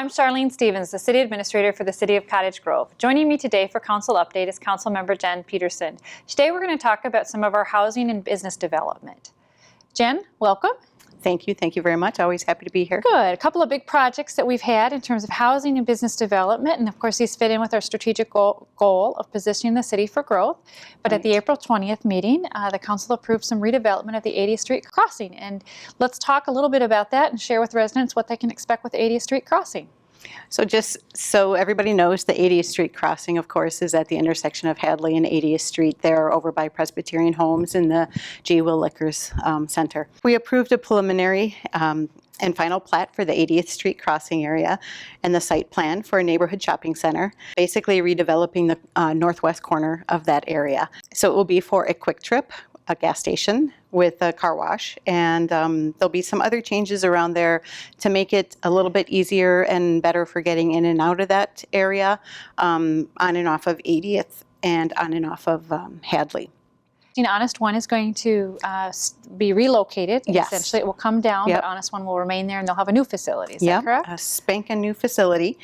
I'm Charlene Stevens, the City Administrator for the City of Cottage Grove. Joining me today for Council Update is Councilmember Jen Peterson. Today we're going to talk about some of our housing and business development. Jen, welcome. Thank you. Thank you very much. Always happy to be here. Good. A couple of big projects that we've had in terms of housing and business development, and of course these fit in with our strategic goal of positioning the city for growth. But at the April 20th meeting, the council approved some redevelopment of the 80th Street crossing, and let's talk a little bit about that and share with residents what they can expect with the 80th Street crossing. So just so everybody knows, the 80th Street crossing, of course, is at the intersection of Hadley and 80th Street there over by Presbyterian Homes in the J. Will Liquors Center. We approved a preliminary and final plat for the 80th Street crossing area and the site plan for a neighborhood shopping center, basically redeveloping the northwest corner of that area. So it will be for a quick trip, a gas station with a car wash, and there'll be some other changes around there to make it a little bit easier and better for getting in and out of that area, on and off of 80th and on and off of Hadley. Honest One is going to be relocated. Yes. Essentially, it will come down, Yep. But Honest One will remain there, and they'll have a new facility. Is that correct? A spanking new facility.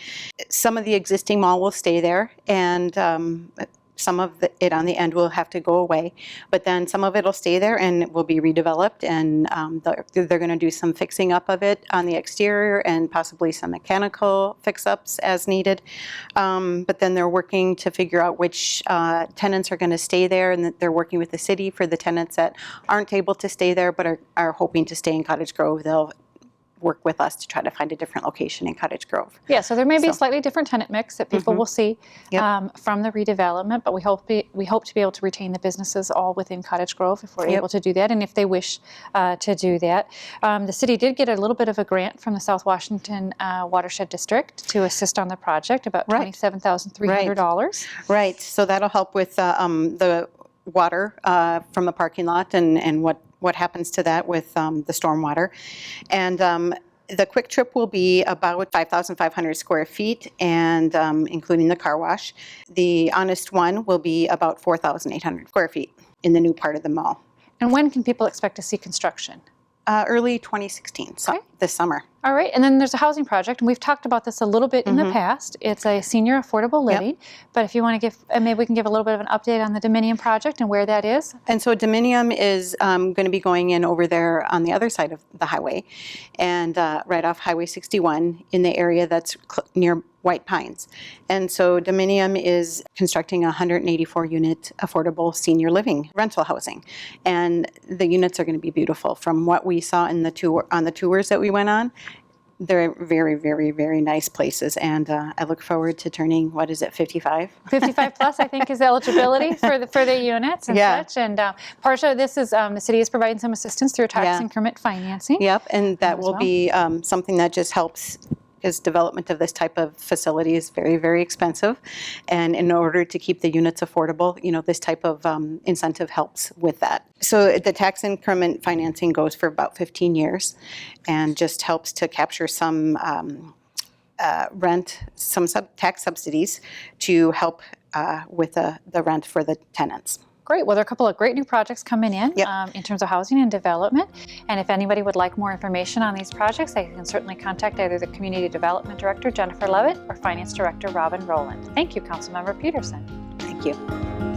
Some of the existing mall will stay there, and some of it on the end will have to go away, but then some of it will stay there and it will be redeveloped, and they're going to do some fixing up of it on the exterior and possibly some mechanical fix-ups as needed. But then they're working to figure out which tenants are going to stay there, and that they're working with the city for the tenants that aren't able to stay there but are hoping to stay in Cottage Grove. They'll work with us to try to find a different location in Cottage Grove. Yeah, so there may be a slightly different tenant mix that people will see from the redevelopment, but we hope to be able to retain the businesses all within Cottage Grove if we're able to do that, and if they wish to do that. The city did get a little bit of a grant from the South Washington Watershed District to assist on the project, about $27,300. Right, so that'll help with the water from the parking lot and what happens to that with the stormwater. And the quick trip will be about 5,500 square feet, and including the car wash. The Honest One will be about 4,800 square feet in the new part of the mall. And when can people expect to see construction? Early 2016, so this summer. All right, and then there's a housing project, and we've talked about this a little bit in the past. It's a senior affordable living, but if you want to give, maybe we can give a little bit of an update on the Dominium project and where that is. And so Dominium is going to be going in over there on the other side of the highway, and right off Highway 61 in the area that's near White Pines. And so Dominium is constructing a 184-unit affordable senior living rental housing. And the units are going to be beautiful. From what we saw in the tours that we went on, they're very, very, very nice places. And I look forward to turning, 55? 55 plus, I think, is eligibility for the units and such. And part of this is the city is providing some assistance through tax increment financing. Yep, and that will be something that just helps, because development of this type of facility is very, very expensive. And in order to keep the units affordable, this type of incentive helps with that. So the tax increment financing goes for about 15 years and just helps to capture some rent, some tax subsidies to help with the rent for the tenants. Great. Well, there are a couple of great new projects coming in terms of housing and development. And if anybody would like more information on these projects, they can certainly contact either the Community Development Director, Jennifer Levitt, or Finance Director, Robin Rowland. Thank you, Councilmember Peterson. Thank you.